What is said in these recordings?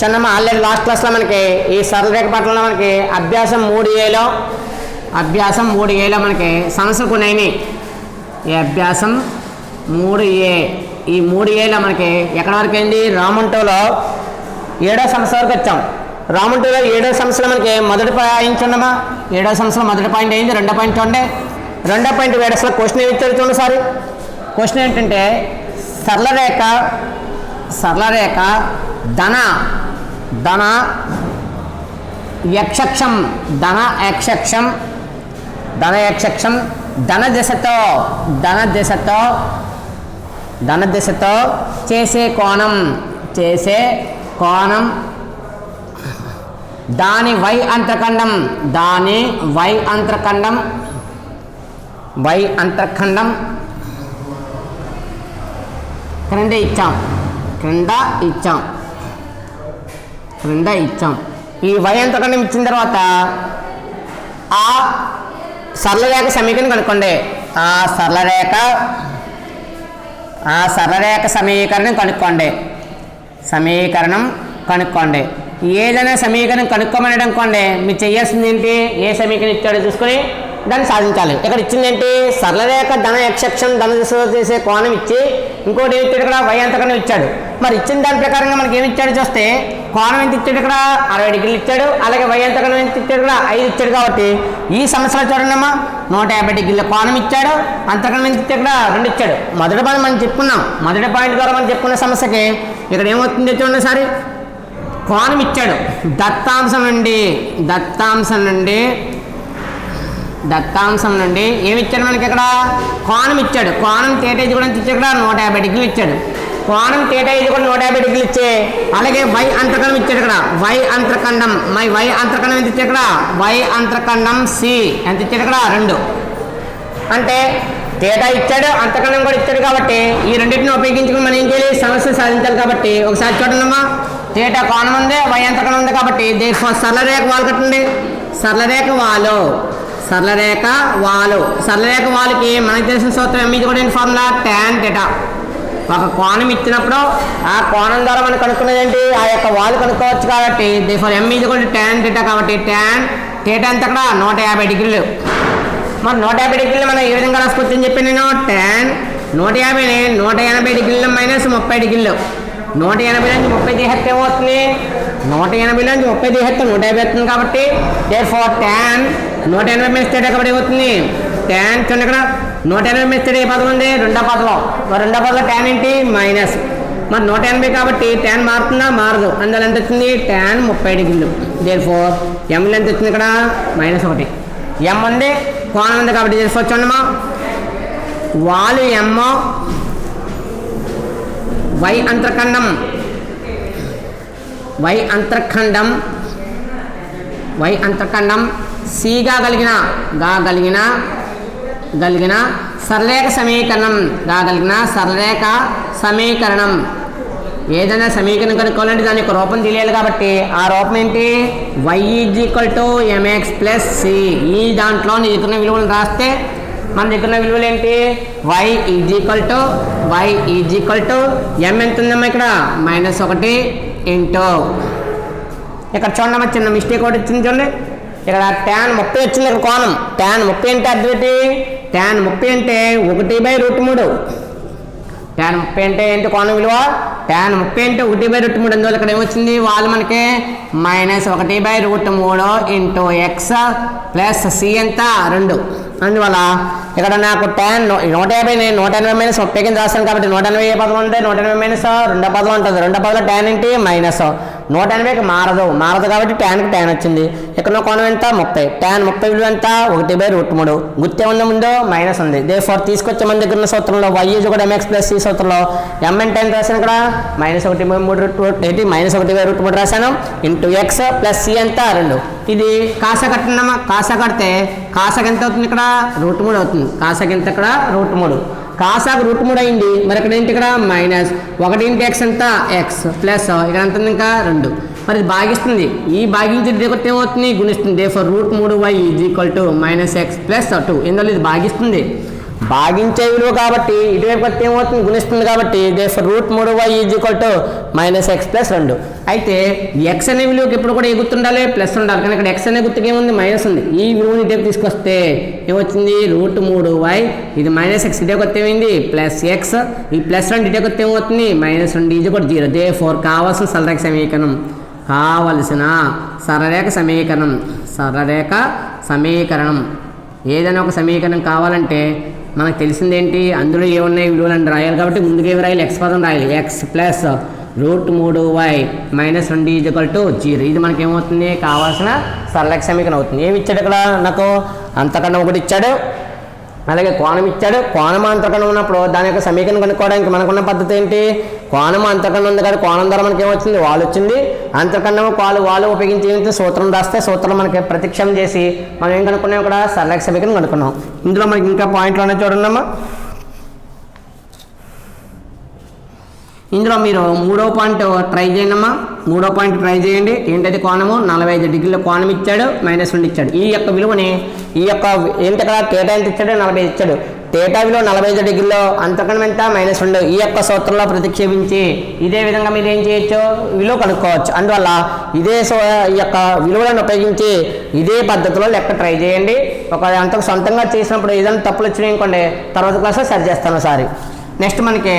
చూడమ్మా already last క్లాస్లో మనకి ఈ సరళ రేఖ పట్లంలో మనకి అభ్యాసం 3Aలో మనకి సమస్యలు కొన్ని అయినాయి. ఈ అభ్యాసం 3A ఈ 3Aలో మనకి ఎక్కడి వరకు అయింది? రామన్ 2లో 7వ సమస్య వరకు వచ్చాం. రామన్ 2లో 7వ సమస్యలో మనకి మొదటి పాయింట్ చూడమ్మా. 7వ సమస్యలో మొదటి పాయింట్ అయింది. 2వ పాయింట్ చూడండి. 2వ పాయింట్ వేరే అసలు క్వశ్చన్ ఏమి ఇచ్చారు చూడండి సారి. క్వశ్చన్ ఏంటంటే సరళ రేఖ ధన యక్షక్షం ధన దిశతో చేసే కోణం దాని వై అంతర్ఖండం క్రింద ఇచ్చాం. ఈ వై అంతర్ఖండం ఇచ్చిన తర్వాత ఆ సరళ రేఖ సమీకరణం కనుక్కోండి. ఆ సరళ రేఖ సమీకరణం కనుక్కోండి. ఏదైనా సమీకరణం కనుక్కోమని అనుకోండి, మీరు చేయాల్సింది ఏంటి? ఏ సమీకరణం ఇచ్చాడో చూసుకొని దాన్ని సాధించాలి. ఇక్కడ ఇచ్చింది ఏంటి? సరళ రేఖ ధన యక్షక్షం ధన దిశలో చేసే కోణం ఇచ్చి ఇంకోటి ఏమి ఇచ్చాడు? ఇక్కడ వై అంతర్ఖండం ఇచ్చాడు. మరి ఇచ్చిన దాని ప్రకారంగా మనకి ఏమి ఇచ్చాడు చూస్తే కోణం ఎంత ఇచ్చాడు? ఇక్కడ 60 డిగ్రీలు ఇచ్చాడు. అలాగే వై అంతర్ఖండం ఎంత ఇచ్చాడు? ఇక్కడ 5 ఇచ్చాడు. కాబట్టి ఈ సమస్యలో చూడండమ్మా 150 డిగ్రీల కోణం ఇచ్చాడు. అంతర్ఖండం ఎంత ఇచ్చాడు? ఇక్కడ 2 ఇచ్చాడు. మొదటి పాయింట్ మనం చెప్పుకున్నాం. మొదటి పాయింట్ ద్వారా మనం చెప్పుకున్న సమస్యకి ఇక్కడ ఏమవుతుంది చూడండి సారి. కోణం ఇచ్చాడు. దత్తాంశం నుండి ఏమి ఇచ్చాడు మనకి? ఇక్కడ కోణం ఇచ్చాడు. కోణం θ కూడా ఇచ్చాడు. ఇక్కడ 150 డిగ్రీలు ఇచ్చాడు. కోణం θ కూడా 150 డిగ్రీలు ఇచ్చే. అలాగే వై అంతర్ఖండం ఇచ్చాడు. ఇక్కడ వై అంతర్ఖండం ఎంత ఇచ్చాడు? ఇక్కడ వై అంతర్ఖండం సి ఎంత ఇచ్చాడు? ఇక్కడ 2. అంటే θ ఇచ్చాడు, అంతర్ఖండం కూడా ఇచ్చాడు. కాబట్టి ఈ రెండింటిని ఉపయోగించుకుని మనం ఏం చేయాలి? సమస్య సాధించాలి. కాబట్టి ఒకసారి చూడండమ్మా. θ కోణం ఉంది, వై అంతర్ఖండం ఉంది. కాబట్టి సరళ రేఖ వాలు కట్టండి. సరళ రేఖ వాలుకి మనకు తెలిసిన సూత్రం M కూడా ఫార్ములా tan θ. ఒక కోణం ఇచ్చినప్పుడు ఆ కోణం ద్వారా మనం కనుక్కునేది ఏంటి? ఆ యొక్క వాలు కనుక్కోవచ్చు. కాబట్టి M కూడా tan θ. కాబట్టి tan θ అంతా కూడా 150 డిగ్రీలు. మరి 150 డిగ్రీలు మనం ఏ విధంగా రాసుకోవచ్చు అని చెప్పి నేను tan 150ని 180 డిగ్రీలు మైనస్ 30 డిగ్రీలు. 180 నుంచి 30 తీసేస్తే ఏమవుతుంది? 180 నుంచి 30 తీసేస్తే 150 అవుతుంది. కాబట్టి tan 180 మైనస్ θ కాబట్టి ఏమవుతుంది? tan చూడండి. ఇక్కడ 180 మైనస్ θ ఏ పదం ఉంది? రెండో పదం tan ఏంటి? మైనస్. మరి 180 కాబట్టి tan మారుతుందా? మారదు. అందువల్ల ఎంత వచ్చింది? tan 30 డిగ్రీలు. M ఎంత వచ్చింది? ఇక్కడ -1. M ఉంది, కోణం ఉంది. కాబట్టి చూడమ్మా. వాలు M, వై అంతర్ఖండం సిగా కలిగిన సరళరేఖ సమీకరణం ఏదైనా సమీకరణం కనుక్కోవాలంటే దాని యొక్క రూపం తెలియాలి. కాబట్టి ఆ రూపం ఏంటి? y = mx + c. ఈ దాంట్లో నీ దగ్గర విలువలు రాస్తే మన దగ్గర విలువలు ఏంటి? y = m ఎంత ఉందమ్మా? ఇక్కడ -1 ఇంటూ ఇక్కడ చూడమ్మా, చిన్న మిస్టేక్ ఒకటి వచ్చింది చూడండి. ఇక్కడ tan 30 వచ్చింది. ఇక్కడ కోణం tan 30 అంటే అర్థం ఏంటి? tan 30 అంటే 1/√3. tan 30 అంటే ఏంటి కోణం విలువ? tan 30 అంటే 1/√3. అందువల్ల ఇక్కడ ఏమొచ్చింది? వాళ్ళు మనకి -1/√3 ఇంటూ x ప్లస్ c ఎంత? 2. అందువల్ల ఇక్కడ నాకు tan 150 180 మైనస్ 30 కింద రాస్తాను. కాబట్టి 180 ఏ పదం ఉంటే 180 మైనస్ రెండో పదం ఉంటుంది. రెండో పదంలో tan ఏంటి? మైనస్. 180కి మారదు కాబట్టి ట్యాన్కి tan వచ్చింది. ఇక్కడ కోణం ఎంత? 30. tan 30 విలువ ఎంత? 1/√3. గుర్తే ఉందా? ముందు మైనస్ ఉంది. తీసుకొచ్చే మన దగ్గర ఉన్న సూత్రంలో y = mx + c సూత్రంలో m అంటే ఎంత రాశాను? ఇక్కడ -1/√3 రాశాను ఇంటూ x ప్లస్ c ఎంత? 2. ఇది కాసా కట్టినామా? కాసా కడితే కాసాకి ఎంత అవుతుంది? ఇక్కడ √3 అవుతుంది. కాసాకి ఎంత? ఇక్కడ √3. కాసాకు √3 అయింది. మరి ఇక్కడ ఏంటి? ఇక్కడ -1 ఇంటూ x ఎంత? x ప్లస్ ఇక్కడ ఎంత ఉంది? ఇంకా 2. మరి ఇది భాగిస్తుంది. ఈ భాగించే కొత్త ఏమవుతుంది? గుణిస్తుంది. √3y = -x + 2. ఎందువల్ల ఇది భాగిస్తుంది. భాగించే విలువ కాబట్టి ఇటువైపు వస్తే ఏమవుతుంది గుణిస్తుంది కాబట్టి √3y =-x + 2. అయితే x అనే విలువకి ఎప్పుడు కూడా ఏ గుర్తు ఉండాలి ప్లస్ ఉండాలి కానీ ఇక్కడ x అనే గుర్తుకి ఏముంది మైనస్ ఉంది ఈ విలువని ఇటువైపు తీసుకొస్తే ఏమొచ్చింది √3y ఇది -x ఇటువైపు వస్తే ఏమైంది +x ఈ +2 ఇటువైపు వస్తే ఏమవుతుంది -2 0. దేర్ఫోర్ కావాల్సిన సరళరేఖ సమీకరణం ఏదైనా ఒక సమీకరణం కావాలంటే మనకు తెలిసిందేంటి అందులో ఏమున్నాయి విలువలు అని రాయాలి కాబట్టి ముందుకు ఏమి రాయాలి x పదం రాయాలి x + √3y -2 0. ఇది మనకేమవుతుంది కావాల్సిన సరళరేఖ సమీకరణం అవుతుంది. ఏమి ఇచ్చాడు ఇక్కడ నాకు అంతకన్నా ఒకటి ఇచ్చాడు అలాగే కోణం ఇచ్చాడు కోణం అంతకన్నా ఉన్నప్పుడు దాని యొక్క సమీకరణం కనుక్కోవడానికి మనకున్న పద్ధతి ఏంటి కోణం అంతకన్నా ఉంది కదా కోణం ద్వారా మనకి ఏమొచ్చింది వాలు వచ్చింది అంతకన్నా వాలు ఉపయోగించి ఏమైతే సూత్రం రాస్తే సూత్రం మనకి ప్రతిక్షేపం చేసి మనం ఏం కనుక్కున్నాం ఇక్కడ సరళరేఖ సమీకరణం కనుక్కున్నాం. ఇందులో మనకి ఇంకా పాయింట్లోనే చూడండమ్మా ఇందులో మీరు మూడో పాయింట్ ట్రై చేయండి ఏంటది కోణము 45 డిగ్రీల కోణం ఇచ్చాడు -2 ఇచ్చాడు ఈ యొక్క విలువని ఈ యొక్క ఏంటి ఇక్కడ θ ఎంత ఇచ్చాడు 45 ఇచ్చాడు θ విలువ 45 డిగ్రీలో అంతకన్నా ఎంత -2 ఈ యొక్క సూత్రంలో ప్రతిక్షేపించి ఇదే విధంగా మీరు ఏం చేయొచ్చు విలువ కనుక్కోవచ్చు. అందువల్ల ఈ యొక్క విలువలను ఉపయోగించి ఇదే పద్ధతిలో లెక్క ట్రై చేయండి. ఒక అంతకు సొంతంగా చేసినప్పుడు ఏదైనా తప్పులు వచ్చినాయి అనుకోండి తర్వాత క్లాస్లో సరి చేస్తాను ఒకసారి. నెక్స్ట్ మనకి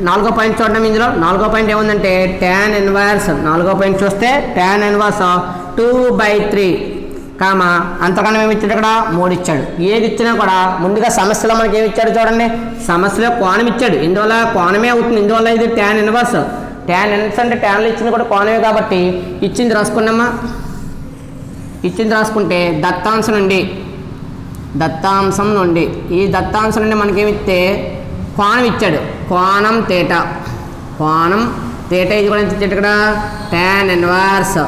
4వ పాయింట్ చూడడం ఇందులో 4వ పాయింట్ ఏముందంటే tan ఇన్వర్స్ 4వ పాయింట్ చూస్తే tan ఇన్వర్స్ 2/3 అంతకన్నా ఏమి ఇచ్చాడు ఇక్కడ 3 ఇచ్చాడు. ఏది ఇచ్చినా కూడా ముందుగా సమస్యలో మనకి ఏమి ఇచ్చాడు చూడండి సమస్యలో కోణం ఇచ్చాడు ఇందువల్ల కోణమే అవుతుంది ఇందువల్ల ఇది tan ఇన్వర్స్ అంటే ట్యాన్లో ఇచ్చింది కూడా కోణమే కాబట్టి ఇచ్చింది రాసుకుంటే దత్తాంశం నుండి ఈ దత్తాంశం నుండి మనకేమి ఇస్తే కోణం ఇచ్చాడు కోణం θ ఇది కూడా ఎంత ఇచ్చాడు ఇక్కడ tan ఇన్వర్స్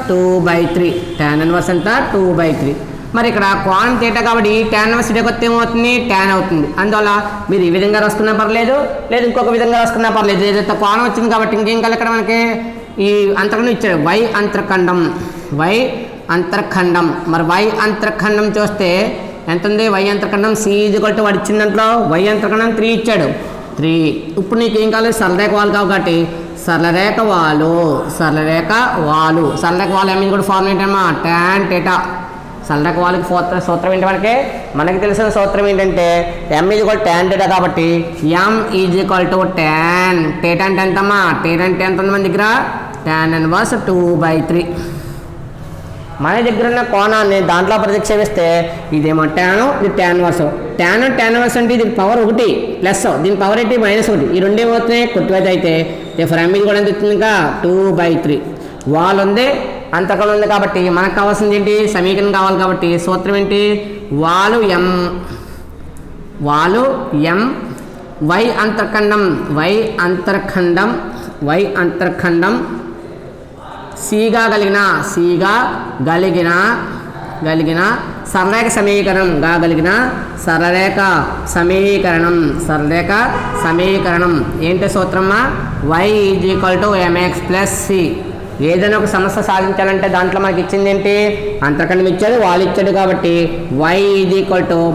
2/3 tan ఇన్వర్స్ అంతా 2/3. మరి ఇక్కడ కోణం θ కాబట్టి tan ఇన్వర్స్ ఇటువైపు వస్తే ఏమవుతుంది tan అవుతుంది. అందువల్ల మీరు ఈ విధంగా రాసుకున్నా పర్లేదు లేదు ఇంకొక విధంగా రాసుకున్నా పర్లేదు ఏదైతే కోణం వచ్చింది కాబట్టి ఇంకేం కాదు ఇక్కడ మనకి ఈ అంతర్ఖండం ఇచ్చాడు y అంతర్ఖండం మరి y అంతర్ఖండం చూస్తే ఎంత ఉంది y అంతర్ఖండం c వాడు ఇచ్చిన దాంట్లో y అంతర్ఖండం 3 ఇచ్చాడు 3. ఇప్పుడు నీకు ఏం కావాలి సరళరేఖ వాలు కాబట్టి సరళరేఖ వాలు ఏమైంది కూడా ఫార్ములా ఏంటమ్మా tan θ. సరళరేఖ వాలుకి సూత్రం ఏంటి మనకి తెలిసిన సూత్రం ఏంటంటే m tan θ కాబట్టి m tan θ అంటే ఎంతమ్మా θ అంటే ఎంత ఉంది మన దగ్గర tan ఇన్వర్స్ 2/3. మన దగ్గర ఉన్న కోణాన్ని దాంట్లో ప్రతిక్షేపిస్తే ఇదేమో tan ఇది tan ఇన్వర్స్ అంటే ఇది పవర్ 1 ప్లస్ దీని పవర్ ఏంటి -1 ఈ రెండు ఏమవుతున్నాయి కొట్టివేత అయితే m కూడా ఎంత వచ్చింది ఇంకా 2/3. వాల్ ఉంది అంతకన్నా ఉంది కాబట్టి మనకు కావాల్సింది ఏంటి సమీకరణం కావాలి కాబట్టి సూత్రం ఏంటి వాలు m y అంతర్ఖండం సిగా గలిగిన సరళరేఖ సమీకరణం ఏంటి సూత్రమ్మా y mx + c. ఏదైనా ఒక సమస్య సాధించాలంటే దాంట్లో మనకి ఇచ్చింది ఏంటి అంతర్ఖండం ఇచ్చాడు వాల్ ఇచ్చాడు కాబట్టి y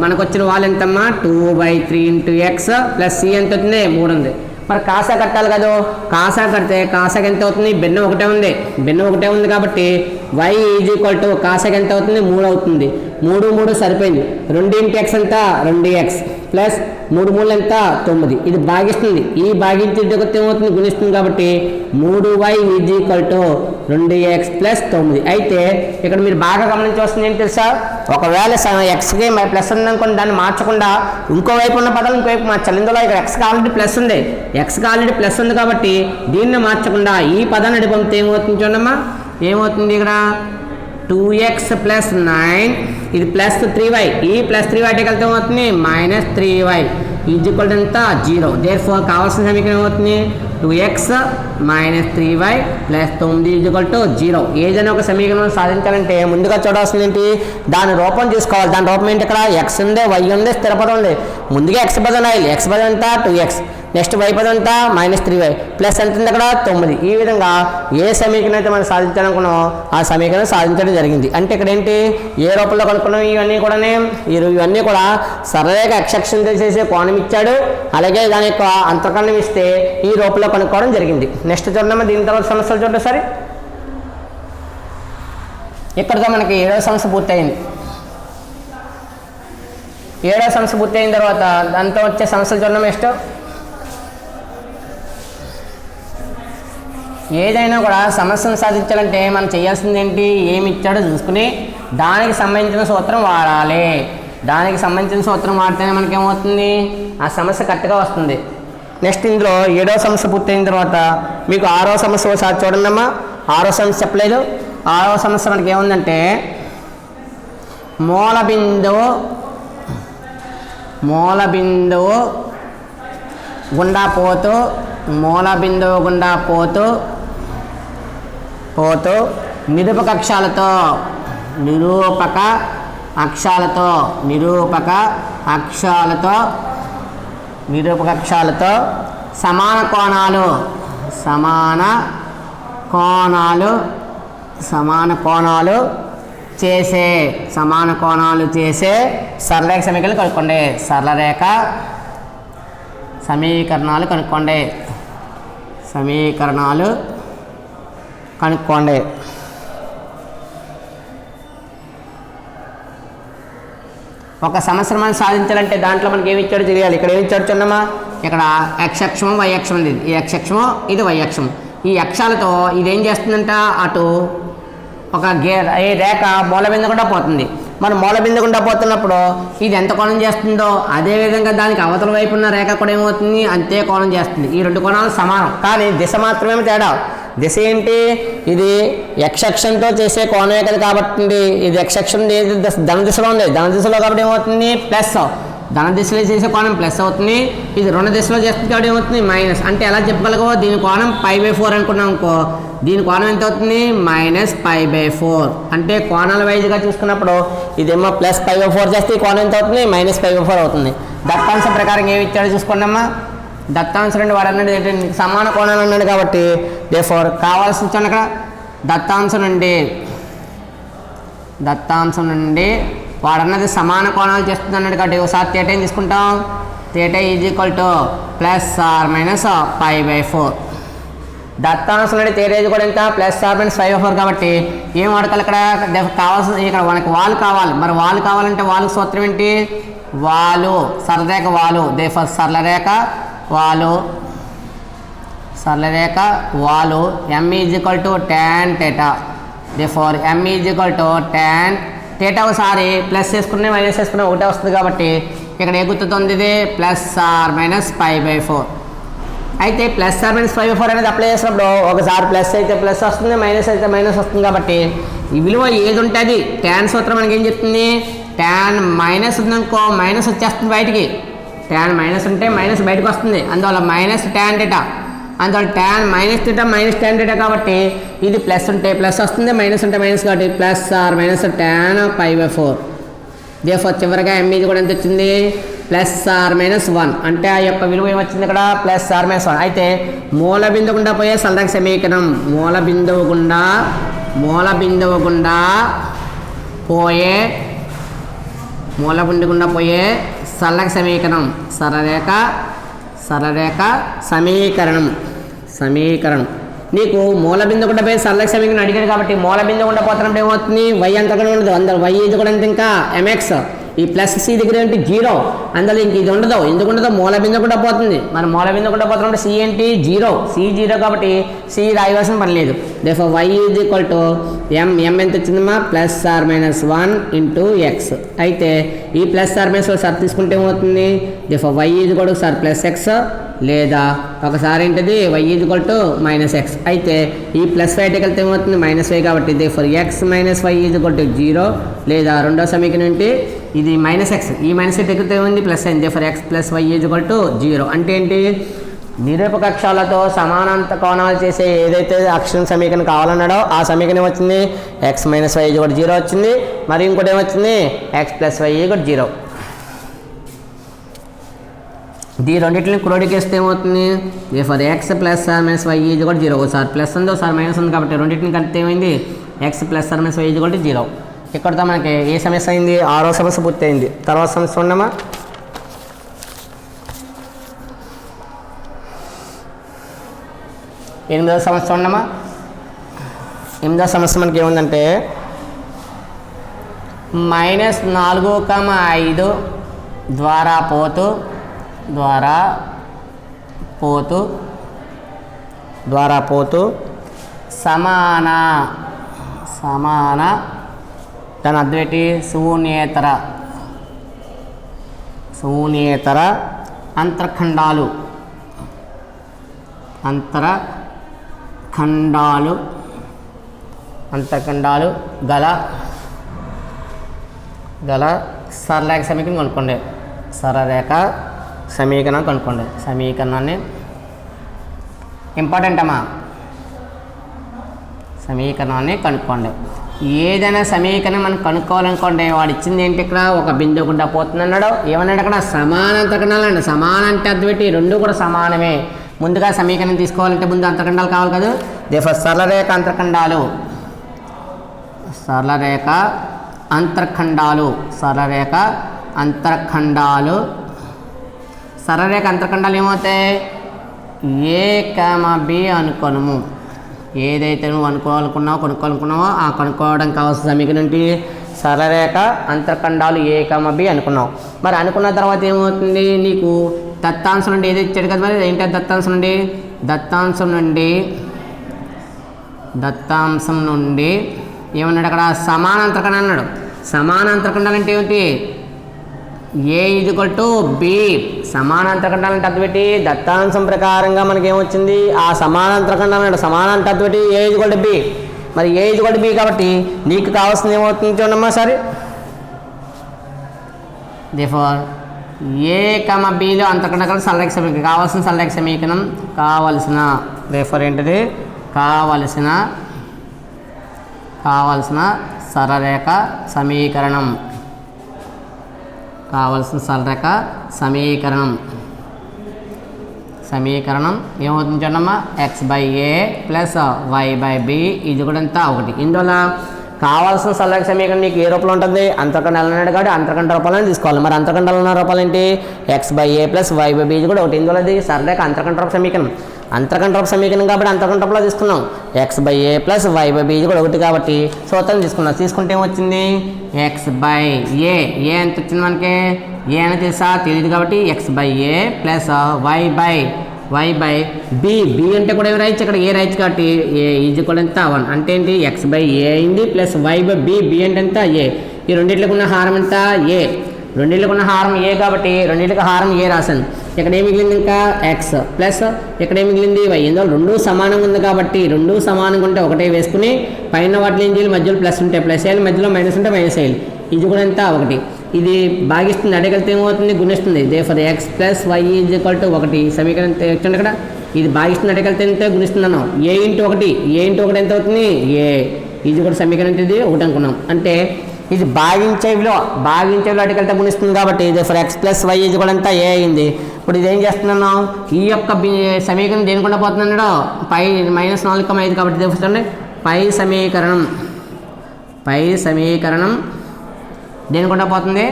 మనకు వచ్చిన వాల్ ఎంతమ్మా 2/3 x + c ఎంత అవుతుంది 3 ఉంది. మరి కాసా కట్టాలి కదా కాసా కడితే కాసాకి ఎంత అవుతుంది భిన్నం ఒకటే ఉంది కాబట్టి y కాసాకి ఎంత అవుతుంది 3 అవుతుంది 3 సరిపోయింది 2 × x ఎంత 2x ప్లస్ 3 ఎంత 9 ఇది భాగిస్తుంది ఈ భాగించి ఏమవుతుంది గుణిస్తుంది కాబట్టి 3y 2x + 9. అయితే ఇక్కడ మీరు బాగా గమనించి వస్తుంది ఏంటి తెలుసా ఒకవేళ ఎక్స్కి ప్లస్ ఉందనుకోండి దాన్ని మార్చకుండా ఇంకోవైపు ఉన్న పదాలు ఇంకోవైపు మార్చాలి. ఇందులో ఇక్కడ ఎక్స్కి ఆల్రెడీ ప్లస్ ఉంది కాబట్టి దీన్ని మార్చకుండా ఈ పదాన్ని అడి పంపితే ఏమవుతుంది చూడమ్మా ఏమవుతుంది ఇక్కడ 2x + 9 ఇది +3y ఈ +3y వెళ్తే ఏమవుతుంది -3y ఎంత 0. దేర్ఫోర్ కావాల్సిన సమీకరణం ఏమవుతుంది 2x - 3y + 9 0. ఏదైనా ఒక సమీకరణం సాధించాలంటే ముందుగా చూడాల్సింది ఏంటి దాని రూపం చూసుకోవాలి. దాని రూపం ఏంటి ఇక్కడ x ఉంది y ఉంది స్థిరపదం ఉంది ముందుగా x పదం రాయాలి x పదం ఎంత 2x నెక్స్ట్ y పదం ఎంత -3y ప్లస్ ఎంత ఉంది అక్కడ 9. ఈ విధంగా ఏ సమీకరణం అయితే మనం సాధించాలనుకున్నామో ఆ సమీకరణం సాధించడం జరిగింది. అంటే ఇక్కడ ఏంటి ఏ రూపంలో కనుక్కున్నాం ఇవన్నీ కూడా సరళరేఖ x-అక్షంతో చేసే కోణం ఇచ్చాడు, అలాగే దాని యొక్క అంతర్కరణం ఇస్తే ఈ రూపంలో కనుక్కోవడం జరిగింది. నెక్స్ట్ చూద్దామా దీని తర్వాత సమస్యలు చూడండి సరే. ఇక్కడతో మనకి 7వ సమస్య పూర్తయింది. 7వ సమస్య పూర్తయిన తర్వాత దాంతో వచ్చే సమస్యలు చూడడం నెక్స్ట్. ఏదైనా కూడా సమస్యను సాధించాలంటే మనం చేయాల్సింది ఏంటి, ఏమి ఇచ్చాడో చూసుకుని దానికి సంబంధించిన సూత్రం వాడాలి. దానికి సంబంధించిన సూత్రం వాడితేనే మనకేమవుతుంది, ఆ సమస్య కరెక్ట్గా వస్తుంది. నెక్స్ట్ ఇందులో 7వ సమస్య పూర్తయిన తర్వాత మీకు 6వ సమస్య ఒకసారి చూడండమ్మా. 6వ సమస్య చెప్పలేదు. 6వ సమస్య మనకి ఏముందంటే మూల బిందువు గుండా పోతూ నిరూపక అక్షాలతో సమాన కోణాలు చేసే సరళరేఖ సమీకరణాలు కనుక్కోండి. సరళరేఖ సమీకరణాలు కనుక్కోండి. ఒక సమస్యను మనం సాధించాలంటే దాంట్లో మనకి ఏమి ఇచ్చాడో తెలియాలి. ఇక్కడ ఏమి ఇచ్చాడు చూడమ్మా. ఇక్కడ x-అక్షము y-అక్షం ఉంది. ఈ x-అక్షము ఇది y-అక్షము. ఈ అక్షాలతో ఇదేం చేస్తుందంట, అటు ఒక రేఖ మూలబిందు గుండా పోతుంది. మనం మూలబిందు గుండా పోతున్నప్పుడు ఇది ఎంత కోణం చేస్తుందో అదేవిధంగా దానికి అవతల వైపు ఉన్న రేఖ కూడా ఏమవుతుంది, అంతే కోణం చేస్తుంది. ఈ రెండు కోణాలు సమానం, కానీ దిశ మాత్రమే తేడా. దిశ ఏంటి, ఇది x-అక్షంతో చేసే కోణమే కదా కాబట్టి ఇది x-అక్షం ధన దిశలో ఉంది. ధన దిశలో కాబట్టి ఏమవుతుంది ప్లస్, ధన దిశలో చేసే కోణం ప్లస్ అవుతుంది. ఇది రుణ దిశలో చేస్తుంది కాబట్టి ఏమవుతుంది మైనస్. అంటే ఎలా చెప్పగలగో, దీని కోణం π/4 అనుకున్నాం అనుకో, దీని కోణం ఎంత అవుతుంది -π/4. అంటే కోణాల వైజ్గా చూసుకున్నప్పుడు ఇదేమో +π/4 చేస్తే ఈ కోణం ఎంత అవుతుంది -π/4 అవుతుంది. దత్తాంశం ప్రకారం ఏమి ఇచ్చాడో చూసుకోండి అమ్మా. దత్తాంశం నుండి వాడు అన్నాడు ఏంటంటే సమాన కోణాలు అన్నాడు కాబట్టి దేర్ఫోర్ కావాల్సి వచ్చాను అక్కడ దత్తాంశం నుండి వాడు అన్నది సమాన కోణాలు చేస్తుంది అన్నాడు కాబట్టి ఒకసారి θ ఏం తీసుకుంటాం, θ = ±π/4. దత్తాంశం నుండి θ కూడా ఎంత ±π/4 కాబట్టి ఏం వాడకాలి ఇక్కడ కావాల్సిన, ఇక్కడ మనకి వాలు కావాలి. మరి వాలు కావాలంటే వాళ్ళకి సూత్రం ఏంటి, సరళరేఖ దేర్ఫోర్ సరళరేఖ వాలు m tan θ. Therefore m tan θ. ఒకసారి ప్లస్ చేసుకునే మైనస్ చేసుకునే ఒకటే వస్తుంది కాబట్టి ఇక్కడ ఏ గుర్తుతుంది, ఇది ±π/4. అయితే ±π/4 అనేది అప్లై చేసినప్పుడు ఒకసారి ప్లస్ అయితే ప్లస్ వస్తుంది, మైనస్ అయితే మైనస్ వస్తుంది. కాబట్టి ఈ విలువ ఏది ఉంటుంది, tan సూత్రం మనకి ఏం చెప్తుంది, tan మైనస్ ఉందనుకో మైనస్ వచ్చేస్తుంది బయటికి. tan మైనస్ ఉంటే మైనస్ బయటకు వస్తుంది, అందువల్ల tan θ. అందువల్ల tan -tan θ కాబట్టి ఇది ప్లస్ ఉంటే ప్లస్ వస్తుంది, మైనస్ ఉంటే మైనస్ కాబట్టి +tan π/4. దేర్ఫోర్ చివరిగా m ఇది కూడా ఎంత వచ్చింది +1. అంటే ఆ యొక్క విలువ ఏమొచ్చింది ఇక్కడ +1. అయితే మూల బిందువు గుండా పోయే సరళరేఖ సమీకరణం, మూల బిందువు గుండా పోయే సరళరేఖ సమీకరణం, సరళరేఖ సమీకరణం. నీకు మూల బిందువు గుండా పోయే సరళరేఖ సమీకరణం అడిగాడు కాబట్టి మూల బిందువు గుండా పోతున్నప్పుడు ఏమవుతుంది, y అంతకనే ఉండదు. అందులో y ఇది కూడా ఎంత ఇంకా mx. ఈ ప్లస్ c దగ్గర ఏంటి 0, అందులో ఇంక ఇది ఉండదు. ఎందుకు ఉండదు, మూల బిందువు కూడా పోతుంది. మన మూల బిందువు కూడా పోతున్నప్పుడు c ఏంటి 0, c 0 కాబట్టి c రాయవలసిన పని లేదు. దేర్ఫోర్ y m ఎంత వచ్చిందమ్మా +or-1 × x. అయితే ఈ +or-1 ఒకసారి తీసుకుంటే ఏమవుతుంది, దేర్ఫోర్ y ఒకసారి +x లేదా ఒకసారి ఏంటిది y -x. అయితే ఈ ప్లస్ బయటకి వెళ్తే ఏమవుతుంది -y కాబట్టి దేర్ఫోర్ x - y 0 లేదా రెండో సమీకరణం ఏంటి, ఇది -x. ఈ మైనస్ ఎక్కితే ఉంది ప్లస్ అయింది. Therefore x + y 0. అంటే ఏంటి, నిరూపక అక్షాలతో సమానాంత కోణాలు చేసే ఏదైతే అక్షరం సమీకరణం కావాలన్నాడో ఆ సమీకరణం వచ్చింది x - y 0 వచ్చింది. మరి ఇంకోటి ఏమొచ్చింది x + y 0. ఈ రెండింటిని క్రోడీకేస్తే ఏమవుతుంది for x plus or minus y is కూడా 0 ఒకసారి ప్లస్ ఉంది ఒకసారి మైనస్ ఉంది కాబట్టి రెండింటిని కలిపితే ఏమైంది x plus or minus y is కూడా 0. ఇక్కడతో మనకి ఏ సమస్య అయింది 6వ సమస్య పూర్తి అయింది. తర్వాత సమస్య ఉండమా 8వ సమస్య ఉండమా 8వ సమస్య మనకి ఏముందంటే -4,5 ద్వారా పోతూ సమాన దాని అర్థమేంటి శూన్యేతర అంతర్ఖండాలు గల సరళరేఖ సమీకరణం కనుక్కోండి. సరళరేఖ సమీకరణం కనుక్కోండి. సమీకరణాన్ని ఇంపార్టెంట్ అమ్మా. సమీకరణాన్ని కనుక్కోండి. ఏదైనా సమీకరణం మనం కనుక్కోవాలనుకోండి వాడు ఇచ్చింది ఏంటి ఇక్కడ ఒక బిందువు గుండా పోతుంది అన్నాడు. ఏమన్నాడు అక్కడ సమానాంతరఖండాలు అండి. సమానం అంటే అర్థమేంటి రెండు కూడా సమానమే. ముందుగా సమీకరణం తీసుకోవాలంటే ముందు అంతర్ఖండాలు కావాలి కదా. దేఫర్ సరళరేఖ అంతర్ఖండాలు సరళరేఖ అంతర్ఖండాలు ఏమవుతాయి ఏ కామ బి అనుకోనము. ఏదైతే నువ్వు కొనుక్కోవాలనుకున్నావో ఆ కొనుక్కోవడానికి కావాల్సిన సమీకరణం ఏంటి సరళరేఖ అంతర్ఖండాలు ఏ కామ బి అనుకున్నావు. మరి అనుకున్న తర్వాత ఏమవుతుంది నీకు దత్తాంశం నుండి ఏది ఇచ్చాడు కదా. మరి ఏంటి దత్తాంశం నుండి ఏమన్నాడు అక్కడ సమానాంతరఖండాలు అన్నాడు. సమానాంతరఖండాలు అంటే ఏమిటి ఏ ఈజ్వల్ బి. సమానాంతరఖండాలు అంటే అర్థపెట్టి దత్తాంశం ప్రకారంగా మనకి ఏమొచ్చింది ఆ సమానాంతరఖండాలు అన్నాడు. సమానాంత అర్థపెట్టి ఏ ఈజ్వల్ బి. మరి ఏ ఈజ్వల్ బి కాబట్టి నీకు కావాల్సింది ఏమవుతుంది చూడమ్మా సరే. దేఫోర్ ఏ కమ బిలో అంతర్ఖండాలు సరళరేఖ సమీకరణం కావాల్సిన సరళరేఖ సమీకరణం దేఫోర్ ఏంటిది కావలసిన సరళరేఖ సమీకరణం ఏమవుతుంది చూడమ్మా x/a + y/b ఇది కూడా ఎంత ఒకటి. ఇందువల్ల కావాల్సిన సరళరేఖ సమీకరణం నీకు ఏ రూపంలో ఉంటుంది అంతర్ఖండాలు అన్నాడు కాబట్టి అంతర్ఖండ రూపాలను తీసుకోవాలి. మరి అంతర్ఖండాలు ఉన్న రూపాలు ఏంటి x/a + y/b ఇది కూడా ఒకటి. ఇందువల్ల ఇది సరళరేఖ అంతర్ఖండ రూప సమీకరణం కాబట్టి అంతర్ఖండ రూపంలో తీసుకున్నాం. x/a + y/b ఇది కూడా ఒకటి కాబట్టి సూత్రం తీసుకుంటే ఏమొచ్చింది x/a ఎంత వచ్చింది మనకి ఏ అని తెలియదు కాబట్టి x/a + y/b అంటే కూడా ఏమి రాయచ్చు ఇక్కడ ఏ రాయచ్చు కాబట్టి ఏ ఈజ్ కూడా ఎంత 1 అంటే ఏంటి x/a అయింది ప్లస్ y/b అంటే ఎంత ఏ. ఈ రెండింటికి ఉన్న హారం ఎంత ఏ. రెండింటికి ఉన్న హారం ఏ కాబట్టి రెండింటికి హారం ఏ రాశాను. ఇక్కడ ఏం మిగిలింది ఇంకా ఎక్స్ ప్లస్ ఇక్కడ ఏం మిగిలింది వై. ఎందువల్ల రెండు సమానంగా ఉంది కాబట్టి రెండు సమానంగా ఉంటే ఒకటే వేసుకుని పైన వాటిని ఏం చేయాలి మధ్యలో ప్లస్ ఉంటే ప్లస్ వేయాలి మధ్యలో మైనస్ ఉంటే మైనస్ వేయాలి. ఇది కూడా ఎంత ఒకటి. ఇది భాగిస్తుంది అడగలితే ఏమవుతుంది గుణిస్తుంది. దేఫర్ x + y = 1 సమీకరణం చూడండి ఇక్కడ ఇది భాగిస్తుంది అడగలితే ఎంత గుణిస్తుంది అన్నాం. a × 1 ఎంత అవుతుంది ఏ. ఇది కూడా సమీకరణం ఇది ఒకటి అనుకున్నాం. అంటే ఇది భాగించే విలువ అటుకెళ్తే గుణిస్తుంది కాబట్టి దేఫర్ x + y కూడా ఎంత ఏ అయింది. ఇప్పుడు ఇది ఏం చేస్తున్నాను ఈ యొక్క సమీకరణం దేనికుండా పోతున్నాడు పై -4,5 కాబట్టి చూడండి పై సమీకరణం దేనికుండా పోతుంది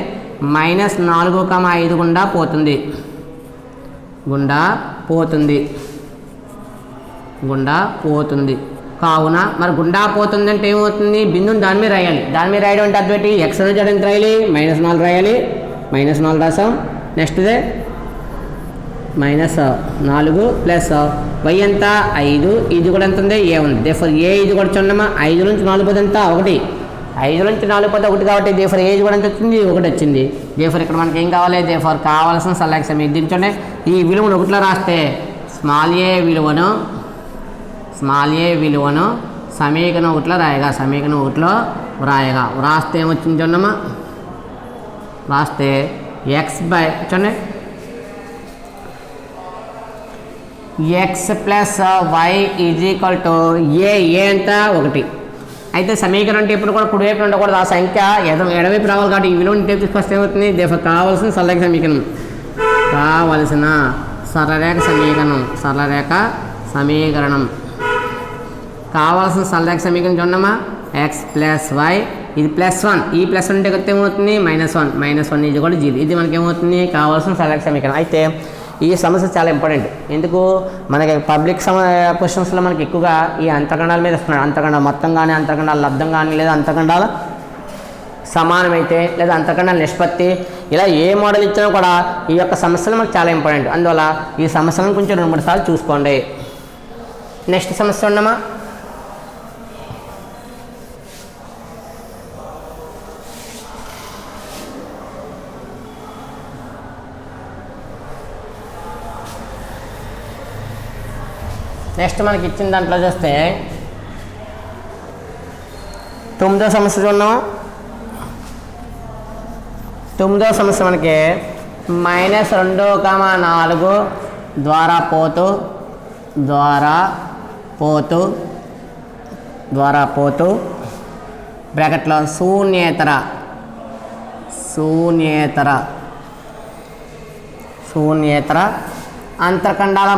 -4,5 గుండా పోతుంది. కావున మరి గుండా పోతుంది అంటే ఏమవుతుంది బిందువుని దాని మీద రాయాలి. దాని మీద రాయడం అంటే అర్థమేంటి ఎక్స్ అనేది ఎంత రాయాలి -4 రాయాలి. -4 రాసాం. నెక్స్ట్ ఇదే -4 ప్లస్ y ఎంత 5 ఇది కూడా ఎంత ఉంది ఏ ఉంది. దేఫర్ ఏ ఇది కూడా చూడమ్మా 5 నుంచి 4 పోతే ఎంత 1 5 నుంచి 4 పోతే 1 కాబట్టి దేఫర్ ఏజ్ కూడా ఎంత వచ్చింది 1 వచ్చింది. దేఫర్ ఇక్కడ మనకి ఏం కావాలి దేఫర్ కావాల్సిన సరళరేఖ సమీకరణం దీంట్లోనే ఈ విలువను 1లో రాస్తే స్మాల్ ఏ విలువను సమీకరణం 1లో రాయగా వ్రాస్తే ఏమొచ్చింది చూడమ్మా రాస్తే చూడండి x + y = ఏ ఎంత 1. అయితే సమీకరణం అంటే ఎప్పుడు కూడా కుడివైపు ఉండకూడదు. ఆ సంఖ్య ఎడవైపు రావాలి కాబట్టి ఈ విలువని తీసుకొస్తే ఏమవుతుంది దేఫర్ కావాల్సిన సరళరేఖ సమీకరణం కావలసిన సరళరేఖ సమీకరణం కావాల్సిన సరళరేఖ సమీకరణం చూడమ్మా ఎక్స్ ప్లస్ వై ఇది +1 ఈ +1 అంటే కొత్త ఏమవుతుంది -1 ఇది కూడా 0 ఇది మనకి ఏమవుతుంది కావాల్సిన సరళరేఖ సమీకరణం. అయితే ఈ సమస్య చాలా ఇంపార్టెంట్. ఎందుకు మనకి పబ్లిక్ క్వశ్చన్స్లో మనకి ఎక్కువగా ఈ అంతర్ఖండాల మీద ఇస్తున్నాడు. అంతర్ఖండాలు మొత్తం కానీ అంతర్ఖండాలు లబ్ధం కానీ లేదా అంతర్ఖండాల సమానమైతే లేదా అంతర్ఖండాల నిష్పత్తి ఇలా ఏ మోడల్ ఇచ్చినా కూడా ఈ యొక్క సమస్యలు మనకు చాలా ఇంపార్టెంట్. అందువల్ల ఈ సమస్యలను కొంచెం 2-3 సార్లు చూసుకోండి. నెక్స్ట్ సమస్య ఉండమా నెక్స్ట్ మనకి ఇచ్చిన దాంట్లో చూస్తే 9వ సమస్య చూద్దాం. 9వ సమస్య మనకి -2,4 ద్వారా పోతూ బ్రాకెట్లో శూన్యేతర అంతర్ఖండాల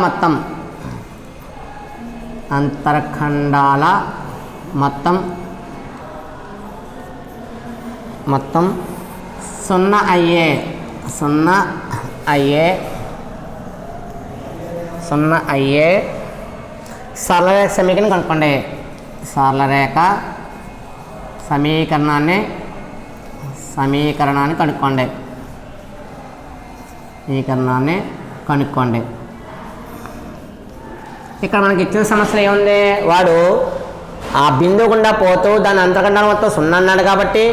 మొత్తం 0 అయ్యే సరళరేఖ సమీకరణం కనుక్కోండి. సరళరేఖ సమీకరణాన్ని కనుక్కోండి. ఇక్కడ మనకి ఇచ్చిన సమస్యలు ఏముంది వాడు ఆ బిందువు గుండా పోతూ దాని అంతర్ఖండాలు మొత్తం 0 అన్నాడు. కాబట్టి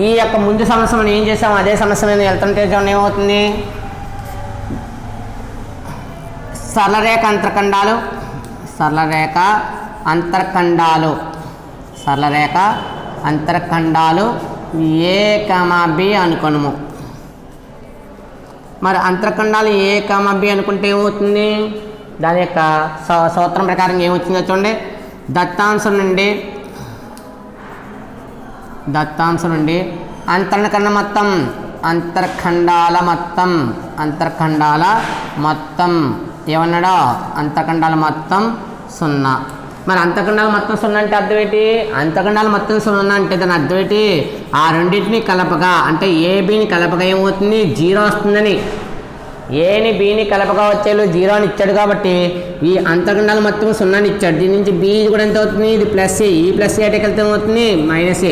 ఈ యొక్క ముందు సమస్య మనం ఏం చేసాము అదే సమస్య మీద వెళ్తుంటే ఏమవుతుంది సరళరేఖ అంతర్ఖండాలు A, B అనుకున్నాము. మరి అంతర్ఖండాలు A, B అనుకుంటే ఏమవుతుంది దాని యొక్క సూత్రం ప్రకారం ఏమొచ్చిందో చూడండి. దత్తాంశం నుండి అంతర్ఖండాల మొత్తం ఏమన్నాడో అంతర్ఖండాల మొత్తం 0. మరి అంతర్ఖండాల మొత్తం 0 అంటే అర్థం ఏంటి అంతర్ఖండాల మొత్తం 0 అంటే దాని అర్థం ఏంటి ఆ రెండింటిని కలపగా అంటే ABని కలపగా ఏమవుతుంది 0 వస్తుందని. ఏని బీని కలపగా వచ్చేలు 0 అని ఇచ్చాడు. కాబట్టి ఈ అంతర్ఖండాలు మొత్తం 0 అని ఇచ్చాడు. దీని నుంచి బి కూడా ఎంత అవుతుంది ఇది +A. ఈ +A అటుకి వెళ్తే ఏమవుతుంది -A.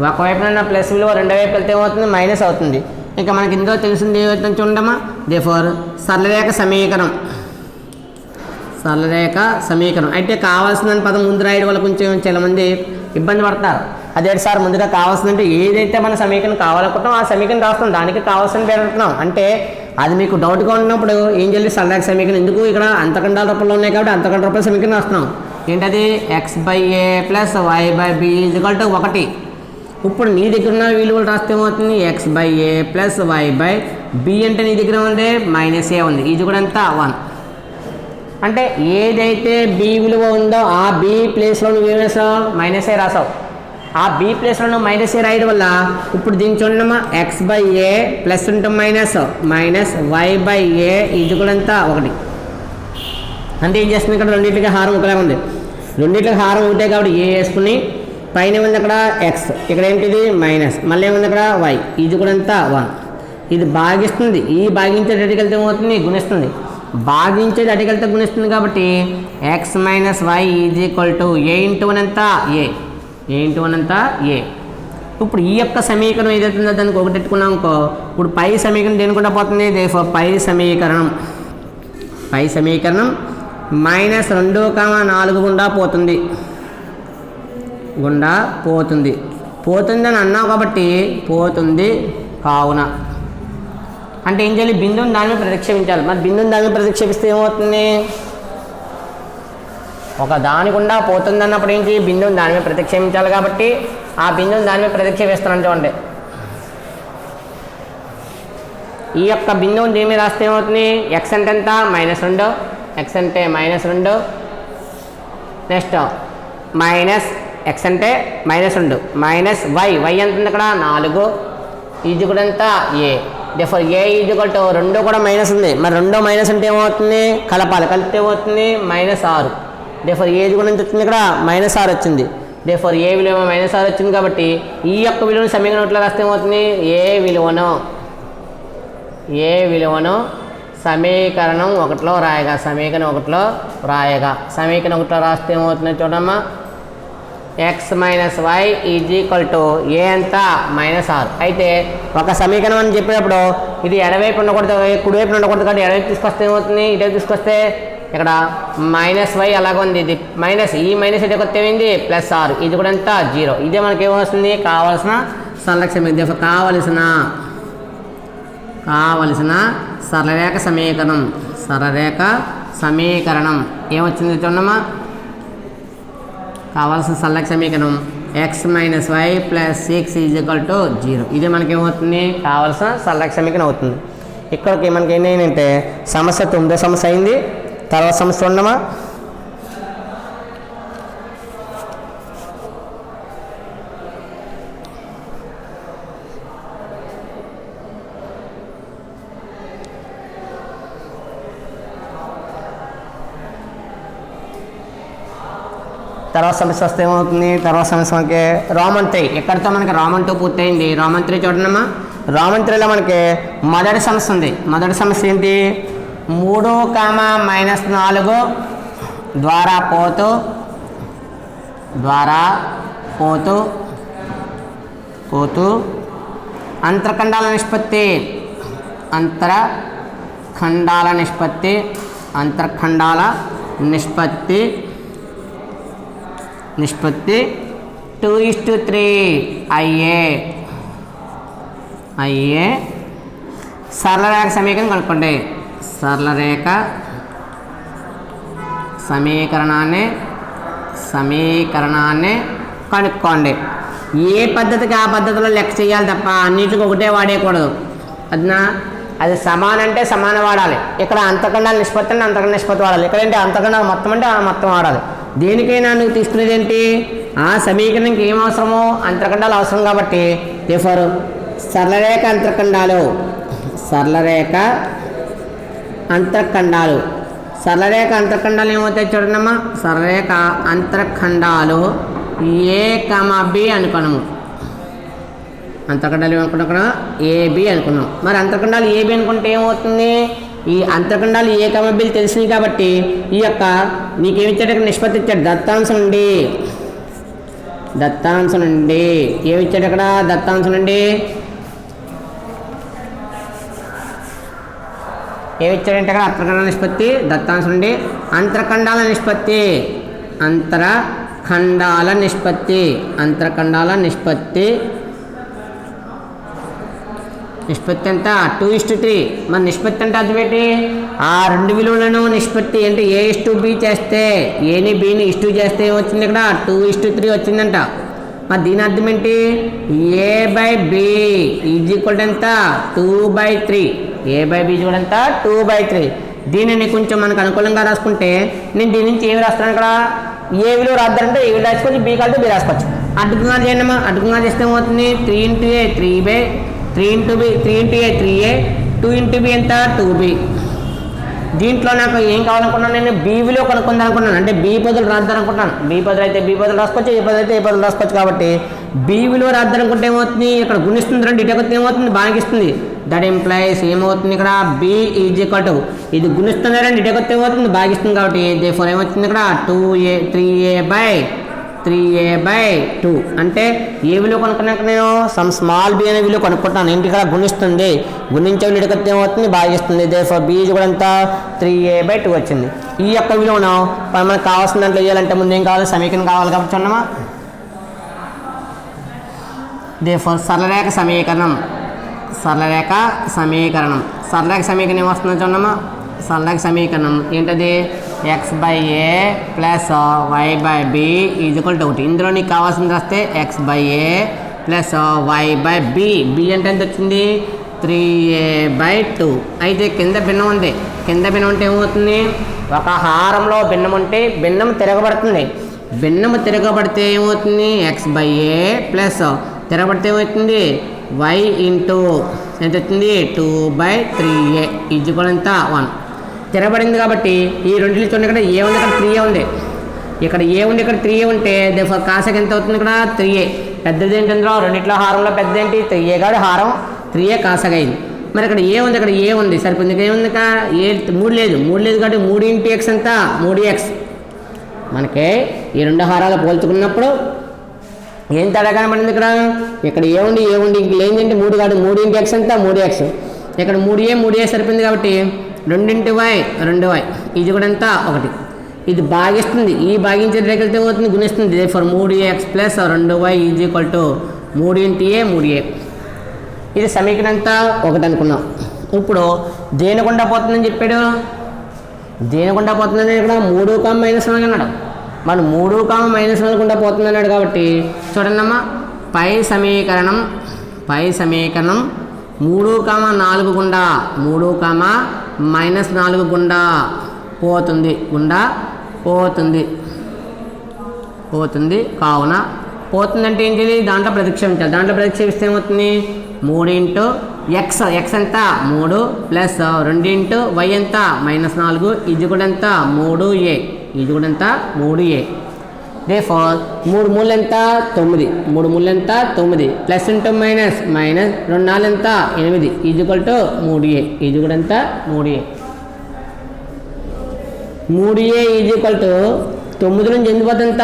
ఒకవైపున ప్లస్ విలువ రెండో వైపు వెళ్తే ఏమవుతుంది మైనస్ అవుతుంది. ఇంకా మనకి ఇందులో తెలిసింది ఏమవుతుంది చూడమ్మా. దేర్ఫోర్ సరళరేఖ సమీకరణం అయితే కావాల్సిన పదం ముందు రాయడం వల్ల కొంచెం చాలా మంది ఇబ్బంది పడతారు. అదే సార్ ముందుగా కావాల్సిందంటే ఏదైతే మన సమీకరణం కావాలనుకుంటాం ఆ సమీకరణం రాస్తాం దానికి కావాల్సిన పేరు పెడుతున్నాం. అంటే అది మీకు డౌట్గా ఉన్నప్పుడు ఏం చేయాలి సరళరేఖ సమీకరణం ఎందుకు ఇక్కడ అంతర్ఖండాల రూపంలో ఉన్నాయి కాబట్టి అంతర్ఖండ రూపాయల సమీకరణం రాస్తున్నాం. ఏంటది x/a + y/b = 1. ఇప్పుడు నీ దగ్గర ఉన్న విలువలు రాస్తే ఏమవుతుంది x/a + y/b అంటే నీ దగ్గర ఉంది -a ఉంది. ఇది కూడా అంతా 1. అంటే ఏదైతే b విలువ ఉందో ఆ b ప్లేస్లో నువ్వు ఏం వేసావు -a రాసావు. ఆ b ప్లేస్లో నువ్వు -a రాయడం వల్ల ఇప్పుడు దీన్ని చూడమ్మా x/a ప్లస్ ఉంటుంది -y/a ఇది కూడా అంతా 1. అంటే ఏం చేస్తుంది ఇక్కడ రెండింటికి హారం ఒకలాగా ఉంది. రెండింటికి హారం ఒకటే కాబట్టి a వేసుకుని పైన ఏముంది అక్కడ x ఇక్కడ ఏంటిది మైనస్ మళ్ళీ ఏముంది అక్కడ y ఇది కూడా అంతా 1. ఇది భాగిస్తుంది ఈ భాగించేది అటుకెళ్తే ఏమవుతుంది గుణిస్తుంది. భాగించేది అటుకెళ్తే గుణిస్తుంది కాబట్టి x - y = a × 1 అంతా a a. ఇప్పుడు ఈ యొక్క సమీకరణం ఏదైతే ఉందో దానికి ఒకటి పెట్టుకున్నాం అనుకో. ఇప్పుడు పై సమీకరణం దేని గుండా పోతుంది పై సమీకరణం -2,4 గుండా పోతుంది అని అన్నావు కాబట్టి పోతుంది కావున అంటే ఏం చేయాలి బిందువుని దాని మీద ప్రతిక్షేపించాలి. మరి బిందువుని దాని మీద ప్రతిక్షేపిస్తే ఏమవుతుంది ఒక దాని గుండా పోతుంది అన్నప్పుడు ఏంటి బిందువుని దాని మీద ప్రతిక్షేపించాలి కాబట్టి ఆ బిందువుని దాని మీద ప్రతిక్షేపిస్తున్నాను చూడండి. ఈ యొక్క బిందువుని దీని మీద రాస్తే ఏమవుతుంది x అంటే ఎంత -2 x అంటే -2 నెక్స్ట్ x అంటే -2 y ఎంత ఉంది అక్కడ 4 ఇది కూడా ఎంత a therefore A equal to 2 కూడా మైనస్ ఉంది, మరి 2 మైనస్ అంటే ఏమవుతుంది, కలపాలి, కలిపితే ఏమవుతుంది -6. దేర్ఫోర్ ఏ కూడా ఎంత వచ్చింది, ఇక్కడ -6 వచ్చింది. దేర్ఫోర్ ఏ విలువ -6 వచ్చింది కాబట్టి ఈ యొక్క విలువను సమీకరణం ఎట్లా రాస్తే ఏమవుతుంది, ఏ విలువను సమీకరణం 1లో రాయగా, సమీకరణం 1లో రాస్తే ఏమవుతుంది చూడమ్మా, x minus y is equal to a ఎంత -6. అయితే ఒక సమీకరణం అని చెప్పేటప్పుడు ఇది ఎడవైపు ఉండకూడదు, కుడివైపు ఉండకూడదు కాబట్టి ఎడవైపు తీసుకొస్తే ఏమవుతుంది, ఇటువైపు తీసుకొస్తే ఇక్కడ -y అలాగే ఉంది, ఇది మైనస్, ఈ మైనస్ ఇటు కొత్త ఏమైంది +6, ఇది కూడా ఎంత 0. ఇదే మనకి ఏమొస్తుంది, కావాల్సిన సరళ సమీకరణం, కావలసిన సరళరేఖ సమీకరణం ఏమొచ్చింది చూడమ్మా, కావాల్సిన సరళరేఖ సమీకరణం x minus y plus 6 is equal to 0. ఇదే మనకి ఏమవుతుంది, కావాల్సిన సరళరేఖ సమీకరణం అవుతుంది. ఇక్కడికి మనకి ఏంటంటే సమస్య 9వ సమస్య అయింది. తర్వాత సమస్య ఉండమా, తర్వాత సమస్య వస్తే ఏమవుతుంది, తర్వాత సమస్య మనకి రోమన్ 3, ఎక్కడితో మనకి రోమన్ 2 పూర్తయింది. రోమన్ 3 చూడమ్మా, రోమన్ 3లో మనకి మొదటి సమస్య ఉంది. మొదటి సమస్య ఏంటి, 3, -4 ద్వారా పోతూ అంతరఖండాల నిష్పత్తి 2:3 అయ్యే సరళరేఖ సమీకరణం కనుక్కోండి. సరళరేఖ సమీకరణాన్ని కనుక్కోండి. ఏ పద్ధతికి ఆ పద్ధతిలో లెక్క చేయాలి తప్ప అన్నిటికీ ఒకటే వాడేయకూడదు. అది సమానం అంటే సమానం వాడాలి. ఇక్కడ అంతకన్నా నిష్పత్తి అంటే అంతకన్నా నిష్పత్తి వాడాలి. ఇక్కడంటే అంతకన్నా మొత్తం అంటే ఆ మొత్తం వాడాలి. దేనికైనా నువ్వు తీసుకునేది ఏంటి, ఆ సమీకరణంకి ఏం అవసరమో అంతరఖండాలు అవసరం కాబట్టి దేర్ఫోర్ సరళరేఖ అంతరఖండాలు ఏమవుతాయి చూడండమ్మా. సరళరేఖ అంతరఖండాలు A, B అనుకున్నాము. అంతరఖండాలు ఏమనుకున్నాం, AB అనుకున్నాం. మరి అంతరఖండాలు AB అనుకుంటే ఏమవుతుంది, ఈ అంతరఖండాలు A, B తెలిసినాయి కాబట్టి ఈ యొక్క నీకేమిచ్చాడు, ఇక్కడ నిష్పత్తి ఇచ్చాడు దత్తాంశం నుండి ఏమిచ్చాడు, ఇక్కడ దత్తాంశం నుండి ఏమిచ్చాడంటే అక్కడ అంతరఖండాల నిష్పత్తి, దత్తాంశం నుండి అంతరఖండాల నిష్పత్తి ఎంత 2:3. మరి నిష్పత్తి అంటే అది పెట్టి ఆ రెండు విలువలను నిష్పత్తి అంటే A:B చేస్తే, ఏని బీని ఇష్టు చేస్తే ఏమొచ్చింది, ఇక్కడ 2:3 వచ్చిందంట. మరి దీని అర్థం ఏంటి, A/B ఈజ్ ఈక్వల్ టు ఎంత 2/3. A/B కూడా ఎంత 2/3. దీనిని కొంచెం మనకు అనుకూలంగా రాసుకుంటే నేను దీని నుంచి ఏమి రాస్తాను, ఇక్కడ ఏ విలువ రాద్దారంటే ఏ విలువ రాసుకోవచ్చు, B కలిపి B రాసుకోవచ్చు. అడ్డుగా చేయండి అడ్డుగా చేస్తే ఏమవుతుంది, 3 × A 3B, 3 × B 3 × A 3A, 2 × B ఎంత 2B. దీంట్లో నాకు ఏం కావాలనుకున్నాను, నేను B విలువ కనుక్కుందాం అనుకున్నాను. అంటే B బదులు రాద్దాం అనుకుంటున్నాను. B బదులు అయితే B బదులు రాసుకోవచ్చు, A బదులు అయితే A బదులు రాసుకోవచ్చు. కాబట్టి B విలువ రాద్దాం అనుకుంటే ఏమవుతుంది, ఇక్కడ గుణిస్తుంది, 2 ఇటకొస్తే ఏమవుతుంది, భాగిస్తుంది. దట్ ఇంప్లైస్ ఏమవుతుంది, ఇక్కడ B ఈజ్ ఈక్వల్ టు ఇది గుణిస్తుంది, 2 ఇటకొస్తే ఏమవుతుంది, భాగిస్తుంది. కాబట్టి దేర్ఫోర్ ఏమవుతుంది, ఇక్కడ 3A/2 అంటే ఏ విలువ కనుక్కున్నాక నేను సమ్ స్మాల్ b అనే విలువ కనుక్కుంటాను. ఇంటి ఇక్కడ గుణిస్తుంది, గుణించే విలువకి ఏమవుతుంది, భాగిస్తుంది. దేర్ఫోర్ B కూడా అంతా 3A/2 వచ్చింది. ఈ యొక్క విలువను మనకు కావాల్సిన దాంట్లో వేయాలంటే ముందు ఏం కావాలి, సమీకరణం కావాలి. కాబట్టి చూడమ్మా, దేర్ఫోర్ సరళరేఖ సమీకరణం ఏమొస్తుందో చూడమ్మా. సరళరేఖ సమీకరణం ఏంటది, x/a + y/b is equal to 1. ఇందులో నీకు కావాల్సింది రాస్తే x/a + y/b. b అంటే ఎంత వచ్చింది, 3A/2. అయితే కింద భిన్నం ఉంది. కింద భిన్నం అంటే ఏమవుతుంది, ఒక హారంలో భిన్నం ఉంటే భిన్నం తిరగబడుతుంది. భిన్నము తిరగబడితే ఏమవుతుంది, x/a ప్లస్ తిరగబడితే ఏమవుతుంది వై ఇంటూ ఎంత వచ్చింది 2/3a ఈజ్వల్ ఎంత 1 తిరగబడింది కాబట్టి ఈ రెండింటిలో చూడండి ఇక్కడ ఏ ఉంది ఇక్కడ 3a ఉంది ఇక్కడ ఏ ఉంది ఇక్కడ 3a ఉంటే దేఫర్ కాసకి ఎంత అవుతుంది ఇక్కడ 3a పెద్దది ఏంటి అందులో రెండిట్లో హారంలో పెద్ద ఏంటి 3a కాబట్టి హారం 3a కాసగా అయింది మరి ఇక్కడ ఏ ఉంది ఇక్కడ ఏ ఉంది సరిపోయింది ఇక్కడ ఏముంది ఇక్కడ ఏ 3 లేదు కాబట్టి 3 ఇంటూ ఎక్స్ ఎంత 3x మనకి ఈ రెండు హారాలు పోల్చుకున్నప్పుడు ఏం తేడా కనబడింది ఇక్కడ ఏముంది ఇంక లేదంటే 3 కాదు 3 ఇంటూ ఎక్స్ ఎంత 3x ఇక్కడ 3a సరిపోయింది కాబట్టి 2 ఇంటూ y 2y ఇది కూడా ఎంత 1 ఇది భాగిస్తుంది ఈ భాగించే రేఖలతో ఏమవుతుంది గుణిస్తుంది for 3x plus 2y is equal to 3 into a 3a ఇది సమీకరణం అంతా 1 అనుకున్నాం ఇప్పుడు దేని గుండా పోతుందని చెప్పాడు దేని గుండా పోతుందని ఇక్కడ 3, -1 అన్నాడు మరి 3, -1 గుండా పోతుంది అన్నాడు కాబట్టి చూడండి అమ్మా పై సమీకరణం 3, 4 గుండా 3, -4 గుండా పోతుంది కావున పోతుందంటే ఏంటిది దాంట్లో ప్రతిక్షేపించాలి దాంట్లో ప్రతిక్షేపిస్తే ఏమవుతుంది 3 ఇంటూ ఎక్స్ ఎంత 3 ప్లస్ 2 ఇంటూ వై ఎంత -4 ఇది కూడా ఎంత 3a ఇది కూడా ఎంత 3a దేర్ఫోర్ 3 మూలు ఎంత 9 ప్లస్ ఇంటూ మైనస్ 2 4 ఎంత 8 ఇది ఈక్వల్ టు 3a ఇది కూడా ఎంత 3a ఈజ్ ఈక్వల్ టు 9 నుంచి ఎందుకు పోతుంది ఎంత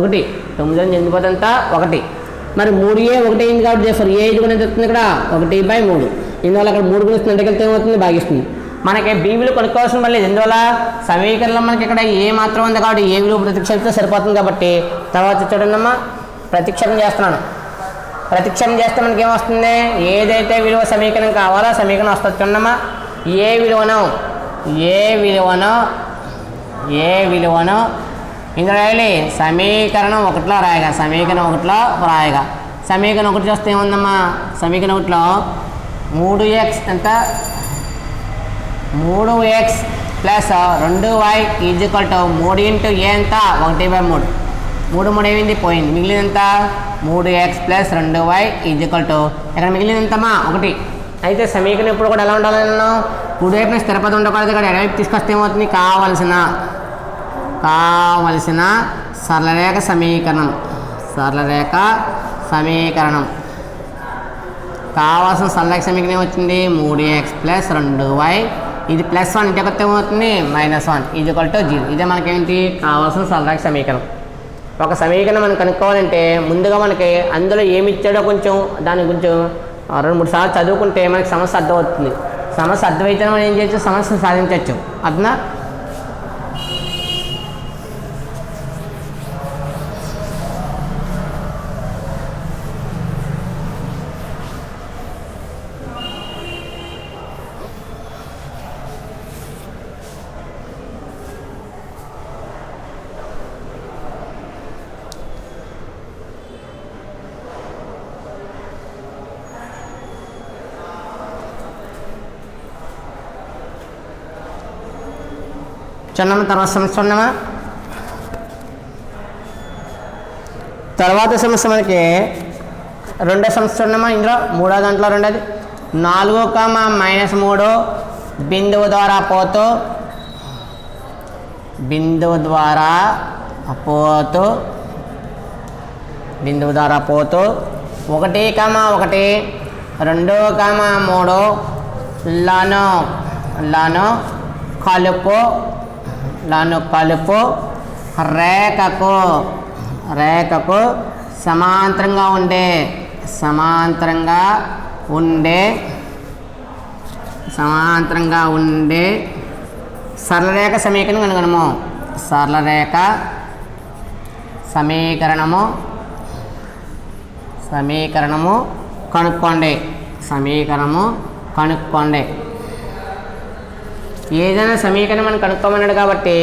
1 9 నుంచి ఎందుకు పోతుంది ఎంత 1 మరి 3a 1 అయింది కాబట్టి దేర్ఫోర్ a ఇది కూడా ఎంత వస్తుంది ఇక్కడ 1/3 ఇందువల్ల అక్కడ 3 గుణిస్తుంది అంటే వెళ్తే ఏమవుతుంది భాగిస్తుంది మనకి b విలువ కనుక్కోవాల్సిన పని లేదు ఎందువల్ల సమీకరణంలో మనకి ఇక్కడ ఏ మాత్రం ఉంది కాబట్టి ఏ విలువ ప్రతిక్షేపిస్తే సరిపోతుంది కాబట్టి తర్వాత చూడండమ్మా ప్రతిక్షేపం చేస్తున్నాను ప్రతిక్షేపం చేస్తే మనకి ఏమొస్తుంది ఏదైతే విలువ సమీకరణం కావాలో సమీకరణం వస్తుంది చూడమ్మా ఏ విలువను ఇందులో రాయాలి సమీకరణం 1లో రాయగా సమీకరణం 1 చూస్తే ఏముందమ్మా సమీకరణం 1లో 3x ఎంత 3x plus 2y is equal to 3 into a ఎంత 1/3 3 ఏమైంది పోయింది మిగిలినంత 3x plus 2y is equal to ఇక్కడ మిగిలినంతమా 1 అయితే సమీకరణం ఇప్పుడు కూడా ఎలా ఉండాలన్నా కుడివైపున స్థిరపదం ఉండకూడదు ఇక్కడ ఎడవైపు తీసుకొస్తే ఏమవుతుంది కావలసిన సరళరేఖ సమీకరణం కావాల్సిన సరళరేఖ సమీకరణం వచ్చింది 3x ప్లస్ 2y ఇది +1 ఇంటి కొత్త ఏమవుతుంది -1 ఈజ్ ఈక్వల్ టు 0 ఇదే మనకేంటి కావాల్సిన సరళరేఖ సమీకరణం ఒక సమీకరణం మనం కనుక్కోవాలంటే ముందుగా మనకి అందులో ఏమి ఇచ్చాడో కొంచెం దాని కొంచెం 2-3 సార్లు చదువుకుంటే మనకి సమస్య అర్థమవుతుంది సమస్య అర్థమైతే మనం ఏం చేయొచ్చు సమస్యను సాధించవచ్చు అర్థనా చూడమ్మా తర్వాత సమస్య ఉన్నామా తర్వాత సమస్య మనకి రెండో సమస్య ఉన్నామా ఇందులో మూడో దాంట్లో రెండోది 4, -3 బిందువు ద్వారా పోతూ 1, 1, 2, 3 లను కలుపు రేఖకు సమాంతరంగా ఉండే సరళరేఖ సమీకరణం కనుగొనము సమీకరణము కనుక్కోండి ఏదైనా సమీకరణం మనం కనుక్కోమన్నాడు కాబట్టి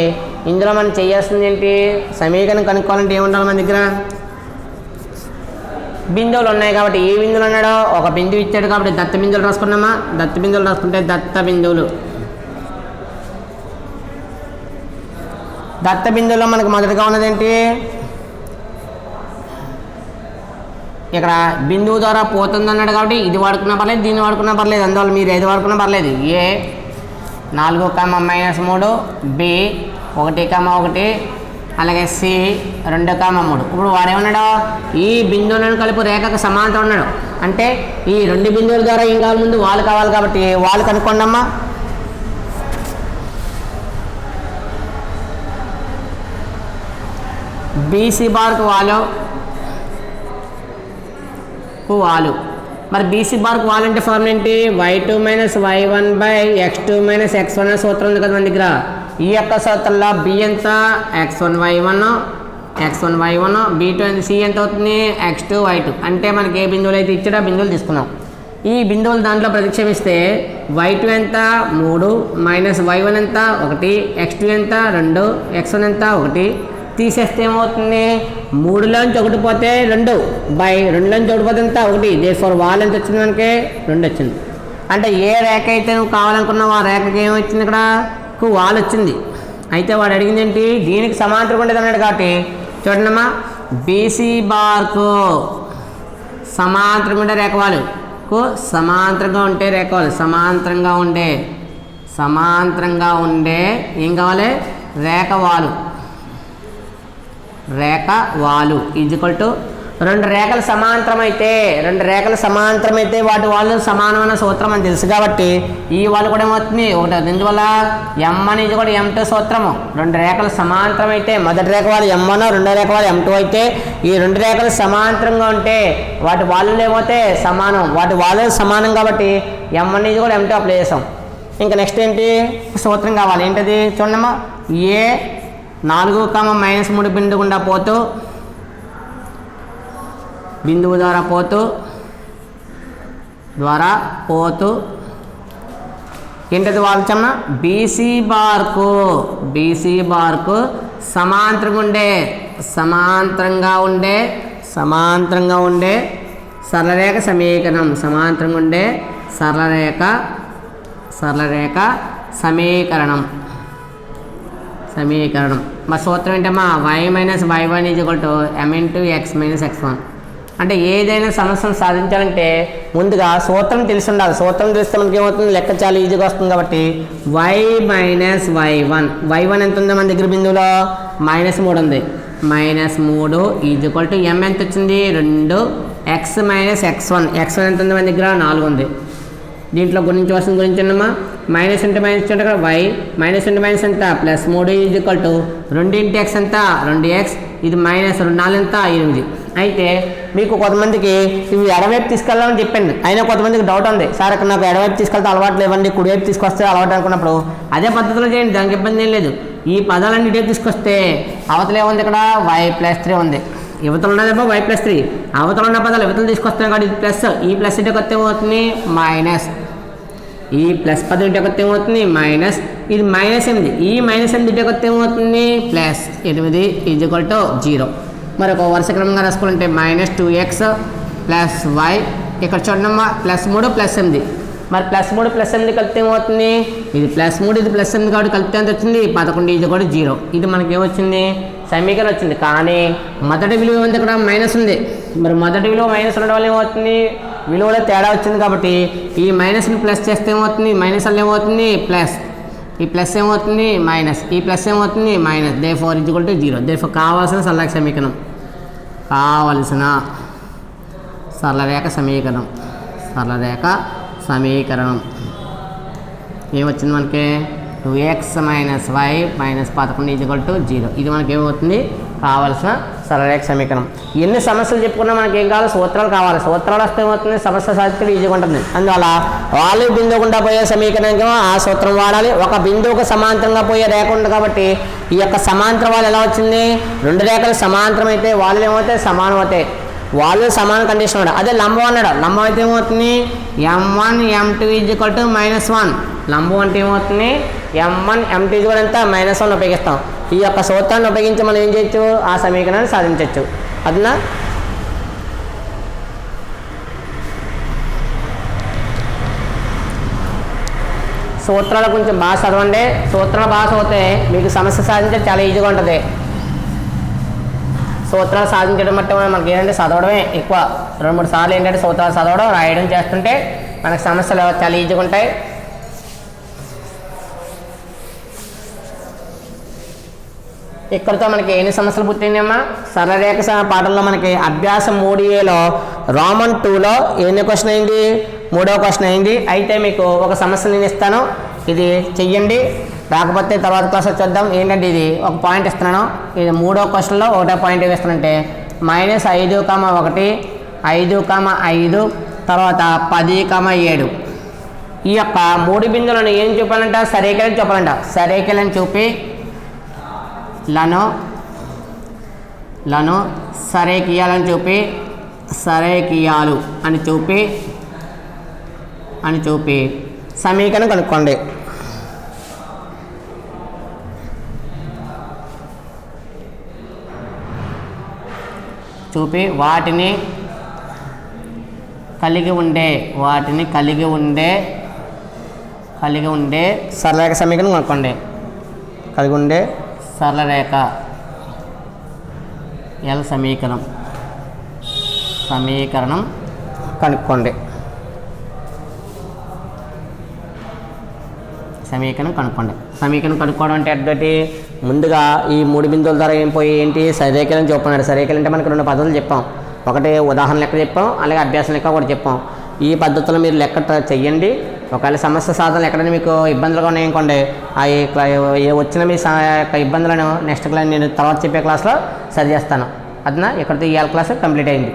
ఇందులో మనం చేయాల్సింది ఏంటి సమీకరణం కనుక్కోవాలంటే ఏముండాలి మన దగ్గర బిందువులు ఉన్నాయి కాబట్టి ఏ బిందువులు అన్నాడో ఒక బిందువు ఇచ్చాడు కాబట్టి దత్త బిందువులు రాసుకున్నామా దత్త బిందువులు రాసుకుంటే దత్త బిందువులో మనకు మొదటగా ఉన్నదేంటి ఇక్కడ బిందువు ద్వారా పోతుంది అన్నాడు కాబట్టి ఇది వాడుకున్నా పర్లేదు, దీన్ని వాడుకున్నా పర్లేదు. అందువల్ల మీరు ఏది వాడుకున్నా పర్లేదు. ఏ 4, బి 1, అలాగే సి 2, 3. ఇప్పుడు వాడేమన్నాడు, ఈ బిందువులను కలిపి రేఖకు సమాంతరం ఉన్నాడు. అంటే ఈ 2 బిందువుల ద్వారా ఏం కావాలి, ముందు వాళ్ళు కావాలి కాబట్టి వాళ్ళు కనుక్కోండి అమ్మా. బీసీ బార్కు వాలు మరి బీసీ బార్కు వాలు అంటే ఫార్ములా ఏంటి, y2 - y1 / x2 - x1 అనే సూత్రం ఉంది కదా మన దగ్గర. ఈ యొక్క సూత్రంలో బి ఎంత x1 y1 b2 ఎంత సి ఎంత అవుతుంది x2 y2. అంటే మనకి ఏ బిందువులు అయితే ఇచ్చాడో ఆ బిందువులు తీసుకున్నాం. ఈ బిందువులు దాంట్లో ప్రతిక్షేపిస్తే y2 ఎంత 3 - y1 ఎంత 1, x2 ఎంత 2, x1 ఎంత 1 తీసేస్తే ఏమవుతుంది, 3లోంచి 1 పోతే 2 బై 2లోంచి 1 పోతే ఎంత 1. దేర్ఫోర్ వాల్ ఎంత వచ్చింది మనకి 2 వచ్చింది. అంటే ఏ రేఖ అయితే నువ్వు కావాలనుకున్నావు ఆ రేఖకి ఏమొచ్చింది, ఇక్కడ వాల్ వచ్చింది. అయితే వాడు అడిగింది ఏంటి, దీనికి సమాంతరం ఉండేది అన్నాడు కాబట్టి చూడండమ్మా, బీసీ బార్కు సమాంతరంగా ఉండే రేఖ వాళ్ళకు సమాంతరంగా ఉంటే రేఖ వాళ్ళు సమాంతరంగా ఉండే ఏం కావాలి, రేఖ వాలు ఈజ్వల్ టు 2 రేఖలు సమాంతరం అయితే వాటి వాళ్ళు సమానమైన సూత్రం అని తెలుసు కాబట్టి ఈ వాళ్ళు కూడా ఏమవుతుంది 1. ఎందువల్ల m1 = m2 సూత్రము. 2 రేఖలు సమాంతరం అయితే మొదటి రేఖ వాళ్ళు m1, రెండో రేఖ వాళ్ళు m2 అయితే ఈ 2 రేఖలు సమాంతరంగా ఉంటే వాటి వాళ్ళు ఏమవుతే సమానం కాబట్టి m1 = m2 అప్లై చేసాం. ఇంకా నెక్స్ట్ ఏంటి సూత్రం కావాలి, ఏంటది చూడమ్మా. ఏ 4, -3 బిందువు గుండా పోతూ బిందువు ద్వారా పోతూ ఏంటది వాల్చమ్మా, బీసీ బార్కు సమాంతరంగా ఉండే సరళరేఖ సమీకరణం. సరళరేఖ సమీకరణం. మా సూత్రం ఏంటమ్మా, y - y1 = m × x - x1. అంటే ఏదైనా సమస్యను సాధించాలంటే ముందుగా సూత్రం తెలిసి ఉండాలి. సూత్రం తెలిస్తే మనకి ఏమవుతుంది, లెక్క చాలా ఈజీగా వస్తుంది. కాబట్టి y - y1 ఎంత ఉందో మన దగ్గర బిందువులో -3 ఉంది. -3 = m ఎంత వచ్చింది 2, x - x1 ఎంత ఉంది మన దగ్గర 4 ఉంది. దీంట్లో గురించి అమ్మా, మైనస్ అంటే ఇక్కడ y -- ఎంత +3 = 2 × x ఎంత 2x, ఇది -2 ఎంత 8. అయితే మీకు కొంతమందికి ఇవి ఎడవైపు తీసుకెళ్ళాలని చెప్పండి, అయినా కొంతమందికి డౌట్ ఉంది, సార్ అక్కడ నాకు ఎడవైపు తీసుకెళ్తే అలవాటు లేవండి, కుడివైపు తీసుకొస్తే అలవాటు అనుకున్నప్పుడు అదే పద్ధతిలో చేయండి, దానికి ఇబ్బంది ఏం లేదు. ఈ పదాలన్నీ ఇటువైపు తీసుకొస్తే అవతల ఏముంది, ఇక్కడ y+3 ఉంది, యువతలు ఉన్నదేమో y+3, అవతల ఉన్న పదాలు యువతలు తీసుకొస్తాం కాబట్టి ఇది ప్లస్, ఈ ప్లస్ ఇంటికి వస్తే ఏమవుతుంది మైనస్, ఈ ప్లస్ పదం ఇంటికి వస్తే ఏమవుతుంది మైనస్, ఇది -8, ఈ -8 ఇంటికి వస్తే ఏమవుతుంది +8 = 0. మరి ఒక వరుస క్రమంగా రాసుకోవాలంటే -2x + y, ఇక్కడ చూడమ్మా +3 +8, మరి +3 +8 కలిపితే ఏమవుతుంది, ఇది +3 ఇది +8 కాబట్టి కలిపితే ఎంత వచ్చింది 11 = 0. ఇది మనకి ఏమొచ్చింది సమీకరణం వచ్చింది. కానీ మొదటి విలువ ఉంది, ఇక్కడ మైనస్ ఉంది. మరి మొదటి విలువ మైనస్ ఉండడం వల్ల ఏమవుతుంది, విలువలో తేడా వచ్చింది కాబట్టి ఈ మైనస్ని ప్లస్ చేస్తే ఏమవుతుంది, మైనస్ వల్ల ఏమవుతుంది ప్లస్, ఈ ప్లస్ ఏమవుతుంది మైనస్, ఈ ప్లస్ ఏమవుతుంది మైనస్. దేర్ఫోర్ = 0. దేర్ఫోర్ కావాల్సిన సరళరేఖ సమీకరణం ఏమొచ్చింది మనకి 2x - y -11 = 0. ఇది మనకి ఏమవుతుంది కావాల్సిన సరళరేఖ సమీకరణం. ఎన్ని సమస్యలు చెప్పుకున్నా మనకి ఏం కావాలి, సూత్రాలు కావాలి. సూత్రాలు వస్తే ఏమవుతుంది సమస్య సాధించడం ఈజీగా ఉంటుంది. అందువల్ల వాళ్ళు బిందువు గుండా పోయే సమీకరణానికి ఆ సూత్రం వాడాలి. ఒక బిందువుకు సమాంతరంగా పోయే రేఖ ఉంది కాబట్టి ఈ యొక్క సమాంతర వాళ్ళు ఎలా వచ్చింది, 2 రేఖలు సమాంతరం అయితే వాళ్ళు ఏమవుతాయి సమానం అవుతాయి, వాళ్ళు సమాన కండిషన్ ఉన్నాడు. అదే లంబం అన్నాడు, లంబం అయితే ఏమవుతుంది m1 m2 = -1. లంబం అంటే ఏమవుతుంది m1 m2 కూడా ఎంత -1 ఉపయోగిస్తాం. ఈ యొక్క సూత్రాన్ని ఉపయోగించి మనం ఏం చేయొచ్చు, ఆ సమీకరణాన్ని సాధించవచ్చు. అదనా సూత్రాల గురించి బాగా చదవండి. సూత్రాలు బాగా చదివితే మీకు సమస్య సాధించే చాలా ఈజీగా ఉంటుంది. సూత్రాలు సాధించడం మట్టి మనకి ఏంటంటే చదవడమే ఎక్కువ 2-3 సార్లు ఏంటంటే సూత్రాలు చదవడం రాయడం చేస్తుంటే మనకు సమస్యలు చాలా ఈజీగా ఉంటాయి. ఇక్కడితో మనకి ఎన్ని సమస్యలు పుట్టిందమ్మా? సరళరేఖ పాఠంలో మనకి అభ్యాసం 3Aలో రోమన్ 2లో ఎన్ని క్వశ్చన్ అయింది? 3వ క్వశ్చన్ అయింది. అయితే మీకు ఒక సమస్య నేను ఇస్తాను, ఇది చెయ్యండి. రాకపోతే తర్వాత క్లాస్ చూద్దాం. ఏంటంటే ఇది ఒక పాయింట్ ఇస్తున్నాను. ఇది 3వ క్వశ్చన్లో 1వ పాయింట్ ఏమి ఇస్తానంటే -5,1 5,5 తర్వాత 10,7 ఈ యొక్క 3 బిందువులను ఏం చూపాలంట? సరేఖలను చూపాలంట. సరేఖలను చూపి లను సరేఖీయాలని చూపి సరేఖీయాలు అని చూపి సమీకరణం కనుక్కోండి. చూపి వాటిని కలిగి ఉండే సరళరేఖ సమీకరణం కనుక్కోండి. కలిగి ఉండే సరళరేఖ ఎల్ సమీకరణం కనుక్కోండి. సమీకరణం కనుక్కోవడం అంటే అడ్డటి ముందుగా ఈ 3 బిందువుల ద్వారా ఏంటి సరేఖలను చూపన్నాడు. సరేఖలు అంటే మనకు 2 పద్ధతులు చెప్పాం. ఒకటి ఉదాహరణ లెక్క చెప్పాం, అలాగే అభ్యాసం లెక్క కూడా చెప్పాం. ఈ పద్ధతిలో మీరు లెక్క చెయ్యండి. ఒకవేళ సమస్య సాధనలు ఎక్కడైనా మీకు ఇబ్బందులుగా ఉన్నాయనుకోండి, వచ్చిన మీ ఇబ్బందులను నెక్స్ట్ క్లాస్ నేను తర్వాత చెప్పే క్లాస్లో సరి చేస్తాను. అదనా ఇక్కడితో ఇవాళ క్లాస్ కంప్లీట్ అయింది.